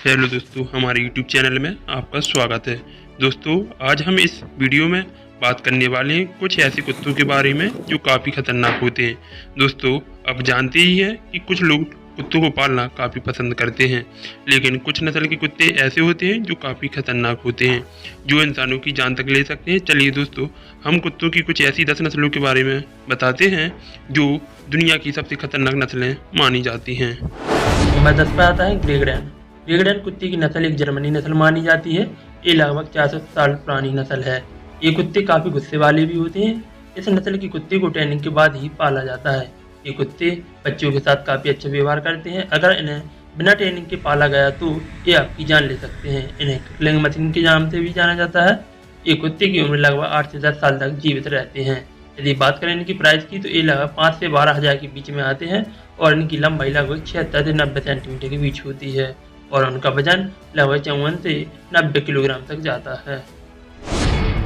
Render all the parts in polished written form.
Hello दोस्तों, हमारे YouTube channel में आपका स्वागत है। दोस्तों, आज हम इस वीडियो में बात करने वाले हैं कुछ ऐसे कुत्तों के बारे में जो काफ़ी खतरनाक होते हैं। दोस्तों, अब जानते ही हैं कि कुछ लोग कुत्तों को पालना काफ़ी पसंद करते हैं, लेकिन कुछ नस्ल के कुत्ते ऐसे होते हैं जो काफ़ी खतरनाक होते हैं, जो इंसानों की जान तक ले सकते हैं। चलिए दोस्तों, हम कुत्तों की कुछ ऐसी 10 नस्लों के बारे में बताते हैं जो दुनिया की सबसे खतरनाक नस्लें मानी जाती हैं। नंबर 10 पर आता है ग्रेगडन। ग्रेगडन कुत्ते की नस्ल एक जर्मनी नस्ल मानी जाती है। ये लगभग 400 साल पुरानी नस्ल है। ये कुत्ते काफ़ी गुस्से वाले भी होते हैं। इस नस्ल के कुत्ते को ट्रेनिंग के बाद ही पाला जाता है। ये कुत्ते बच्चों के साथ काफ़ी अच्छा व्यवहार करते हैं। अगर इन्हें बिना ट्रेनिंग के पाला गया तो ये आपकी जान ले सकते हैं। इन्हें किलिंग मशीन के नाम से भी जाना जाता है। ये कुत्ते की उम्र लगभग 8 से 10 साल तक जीवित रहते हैं। यदि बात करें इनकी प्राइस की तो ये लगभग 5 से 12 हज़ार के बीच में आते हैं और इनकी लंबाई लगभग 76 से 90 सेंटीमीटर के बीच होती है और उनका वजन लगभग 54 से 90 किलोग्राम तक जाता है।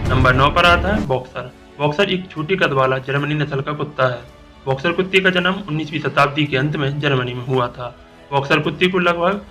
नंबर 9 पर आता है बॉक्सर। बॉक्सर एक छोटी कद वाला जर्मनी नस्ल का कुत्ता है। बॉक्सर कुत्ते का जन्म 19वीं शताब्दी के अंत में जर्मनी में हुआ था। बॉक्सर कुत्ते को लगभग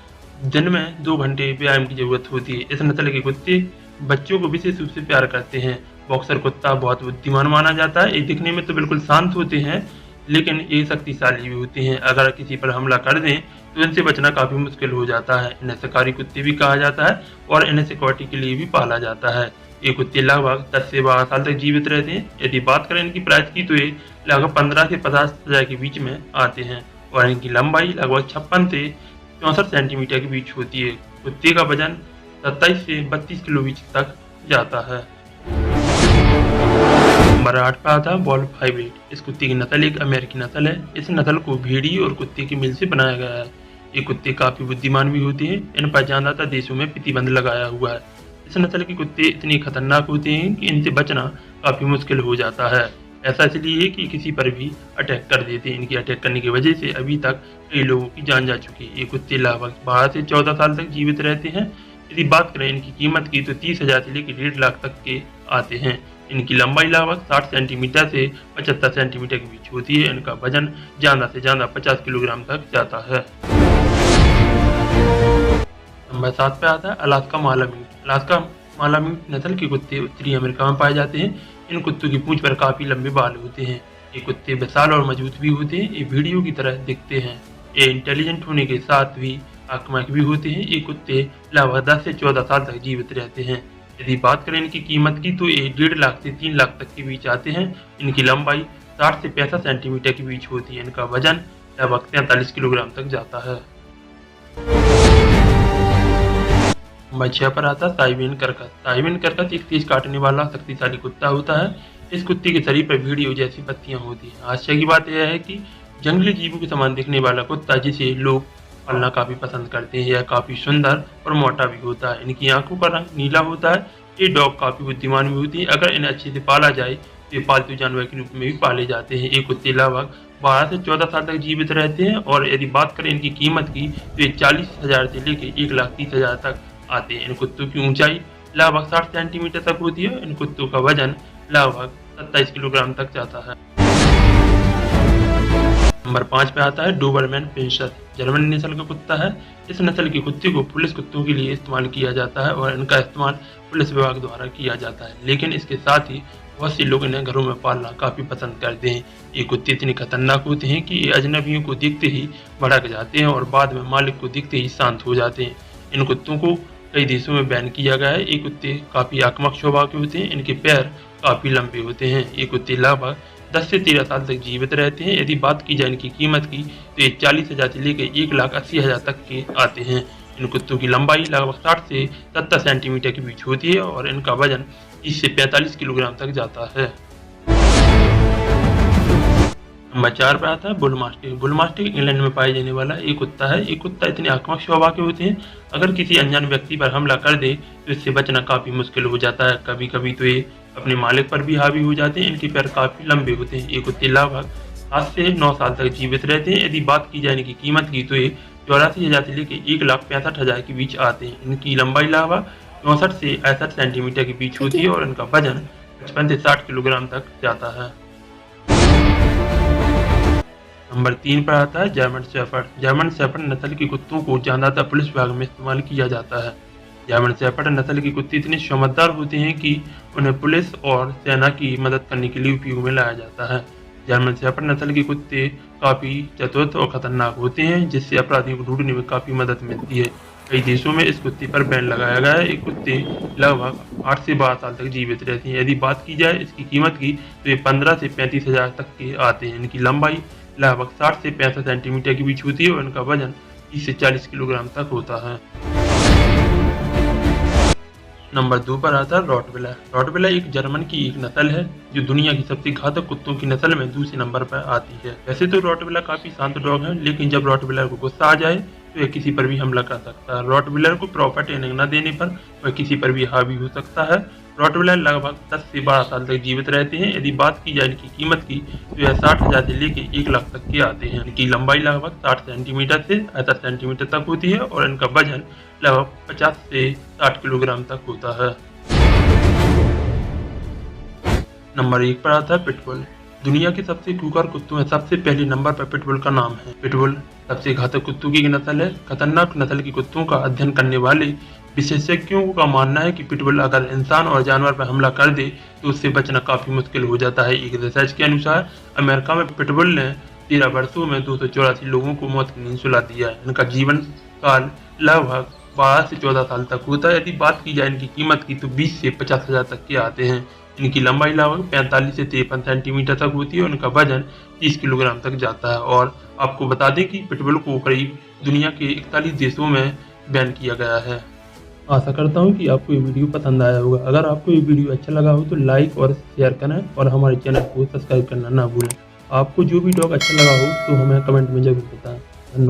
दिन में 2 घंटे व्यायाम की जरूरत होती है। इस नस्ल के कुत्ते बच्चों को विशेष रूप से प्यार करते हैं। बॉक्सर कुत्ता बहुत बुद्धिमान माना जाता है। ये दिखने में तो बिल्कुल शांत होते हैं, लेकिन ये शक्तिशाली भी होते हैं। अगर किसी पर हमला कर दें तो इनसे बचना काफ़ी मुश्किल हो जाता है। इन्हें शिकारी कुत्ते भी कहा जाता है और इन्हें सिक्योरिटी के लिए भी पाला जाता है। ये कुत्ते लगभग 10 से 12 साल तक जीवित रहते हैं। यदि बात करें इनकी प्राइस की तो ये लगभग 15 से 50 हज़ार के बीच में आते हैं और इनकी लंबाई लगभग 56 से 64 सेंटीमीटर के बीच होती है। कुत्ते का वजन 27 से 32 किलो बीच तक जाता है। नंबर 8 पर आता है वोल्फ हाइब्रिड। इस कुत्ते की नस्ल एक अमेरिकी नस्ल है। इस नस्ल को भेड़ी और कुत्ते के मिल से बनाया गया है। ये कुत्ते काफ़ी बुद्धिमान भी होते हैं। इन पर ज़्यादातर देशों में प्रतिबंध लगाया हुआ है। इस नस्ल के कुत्ते इतने खतरनाक होते हैं कि इनसे बचना काफ़ी मुश्किल हो जाता है। ऐसा इसलिए है कि किसी पर भी अटैक कर देते हैं। इनकी अटैक करने की वजह से अभी तक कई लोगों की जान जा चुकी है। ये कुत्ते लगभग 12 से 14 साल तक जीवित रहते हैं। यदि बात करें इनकी कीमत की तो 30,000 से लेकर 1.5 लाख तक के आते हैं। इनकी लंबाई लगभग 60 सेंटीमीटर से 75 सेंटीमीटर के बीच होती है। इनका वजन ज़्यादा से ज़्यादा 50 किलोग्राम तक जाता है। नंबर 7 पे आता है अलास्का मालाम्यूट। अलास्का मालाम्यूट नस्ल के कुत्ते उत्तरी अमेरिका में पाए जाते हैं। इन कुत्तों की पूंछ पर काफ़ी लंबे बाल होते हैं। ये कुत्ते विशाल और मजबूत भी होते हैं। ये भेड़ियों की तरह दिखते हैं। ये इंटेलिजेंट होने के साथ भी आक्रामक भी होते हैं। ये कुत्ते लगभग 10 से 14 साल तक जीवित रहते हैं। यदि बात करें इनकी कीमत की तो ये 1.5 लाख से 3 लाख तक के बीच आते हैं। इनकी लंबाई 60 से 65 सेंटीमीटर के बीच होती है। इनका वजन लगभग 43 किलोग्राम तक जाता है। नंबर 6 पर आता है साइबेरियन करकस। साइबेरियन करकस एक तेज काटने वाला शक्तिशाली कुत्ता होता है। इस कुत्ते के शरीर पर भेड़ियों जैसी पत्तियां होती हैं। आश्चर्य की बात यह है कि जंगली जीवों के समान दिखने वाला कुत्ता जिसे लोग पालना काफ़ी पसंद करते हैं, यह काफ़ी सुंदर और मोटा भी होता है। इनकी आंखों का रंग नीला होता है। ये डॉग काफ़ी बुद्धिमान भी होती है। अगर इन्हें अच्छे से पाला जाए तो ये पालतू जानवर के रूप में भी पाले जाते हैं। ये कुत्ते लगभग 12 से 14 साल तक जीवित रहते हैं और यदि बात करें इनकी कीमत की तो ये 40,000 से लेकर 1,30,000 तक आते हैं। इन कुत्तों की ऊंचाई लगभग 60 सेंटीमीटर तक होती है। इन कुत्तों का वजन लगभग 27 किलोग्राम तक जाता है। नंबर 5 पे आता है डोबरमैन पिंशर। जर्मनी नस्ल का कुत्ता है। इस नस्ल के कुत्ते को पुलिस कुत्तों के लिए इस्तेमाल किया जाता है और इनका इस्तेमाल पुलिस विभाग द्वारा किया जाता है, लेकिन इसके साथ ही बहुत से लोग इन्हें घरों में पालना काफ़ी पसंद करते हैं। ये कुत्ते इतने खतरनाक होते हैं कि ये अजनबियों को देखते ही भड़क जाते हैं और बाद में मालिक को देखते ही शांत हो जाते हैं। इन कुत्तों को कई देशों में बैन किया गया है। ये कुत्ते काफ़ी आक्रामक स्वभाव के होते हैं। इनके पैर काफ़ी लंबे होते हैं। ये कुत्ते लगभग 10 से 13 साल तक जीवित रहते हैं। यदि बात की जाए इनकी कीमत की तो ये 40,000 से लेकर 1,80,000 तक के आते हैं। इन कुत्तों की लंबाई लगभग 60 से 70 सेंटीमीटर के बीच होती है और इनका वजन 30 से 45 किलोग्राम तक जाता है। नंबर 4 पे आता है bull mastiff. Bull mastiff England में पाए जाने वाला एक कुत्ता है। ये कुत्ता इतने आक्रामक स्वभाव के होते हैं, अगर किसी अनजान व्यक्ति पर हमला कर दे तो इससे बचना काफ़ी मुश्किल हो जाता है। कभी कभी तो ये अपने मालिक पर भी हावी हो जाते हैं। इनके पैर काफ़ी लंबे होते हैं। ये कुत्ते लगभग 7 से 9 साल तक जीवित रहते हैं। यदि बात की जाए इनकी कीमत की तो ये 84,000 से लेकर 1,65,000 के बीच आते हैं। इनकी लंबाई लगभग 64 से 65 सेंटीमीटर के बीच होती है और इनका वजन 55 से 60 किलोग्राम तक जाता है। नंबर 3 पर आता है जर्मन शेफर्ड। जर्मन शेफर्ड नस्ल के कुत्तों को ज़्यादातर पुलिस विभाग में इस्तेमाल किया जाता है। जर्मन शेफर्ड नस्ल के कुत्ते इतने समझदार होते हैं कि उन्हें पुलिस और सेना की मदद करने के लिए उपयोग में लाया जाता है। जर्मन शेफर्ड नस्ल के कुत्ते काफ़ी चतुर और खतरनाक होते हैं, जिससे अपराधियों को ढूंढने में काफ़ी मदद मिलती है। कई देशों में इस कुत्ते पर बैन लगाया गया है। ये कुत्ते लगभग 8 से 12 साल तक जीवित रहते हैं। यदि बात की जाए इसकी कीमत की, तो ये 15 से 35 हज़ार तक के आते हैं। इनकी लंबाई लगभग 60 से 65 सेंटीमीटर के बीच होती है और इनका वजन 30 से 40 किलोग्राम तक होता है। नंबर 2 पर आता है रॉटविलर। रॉटविलर एक जर्मन की एक नस्ल है जो दुनिया की सबसे घातक कुत्तों की नस्ल में दूसरे नंबर पर आती है। वैसे तो रॉटविलर काफी शांत डॉग है, लेकिन जब रॉटविलर को गुस्सा आ जाए तो यह किसी पर भी हमला कर सकता है। रॉटविलर को प्रॉपर ट्रेनिंग न देने पर वह किसी पर भी हावी हो सकता है। रॉटविलर लगभग 10 से 12 साल तक जीवित रहते हैं। यदि बात की जाए इनकी कीमत की, तो यह 60,000 से लेकर 1 लाख तक के आते हैं। इनकी लंबाई लगभग 60 सेंटीमीटर से 68 सेंटीमीटर तक होती है और इनका वजन लगभग 50 से 60 किलोग्राम तक होता है। नंबर 1 पर आता है पिटबुल। दुनिया के सबसे खूंखार कुत्तों में सबसे पहले नंबर पर पिटबुल का नाम है। पिटबुल सबसे घातक कुत्तों की नस्ल है। खतरनाक नस्ल के कुत्तों का अध्ययन करने वाले विशेषज्ञों का मानना है कि पिटबुल अगर इंसान और जानवर पर हमला कर दे तो उससे बचना काफी मुश्किल हो जाता है। एक रिसर्च के अनुसार अमेरिका में पिटबुल ने 13 वर्षों में 284 लोगों को मौत की नींद सुला दिया है। इनका जीवन काल लगभग 12 से 14 साल तक होता है। यदि बात की जाए इनकी कीमत की, तो 20 से 50 हज़ार तक के आते हैं। इनकी लंबाई लगभग 45 से 53 सेंटीमीटर तक होती है और इनका वजन 30 किलोग्राम तक जाता है। और आपको बता दें कि पिटबुल को करीब दुनिया के 41 देशों में बैन किया गया है। आशा करता हूं कि आपको ये वीडियो पसंद आया होगा। अगर आपको ये वीडियो अच्छा लगा हो तो लाइक और शेयर करें और हमारे चैनल को सब्सक्राइब करना ना भूलें। आपको जो भी डॉग अच्छा लगा हो तो हमें कमेंट में जरूर बताएं।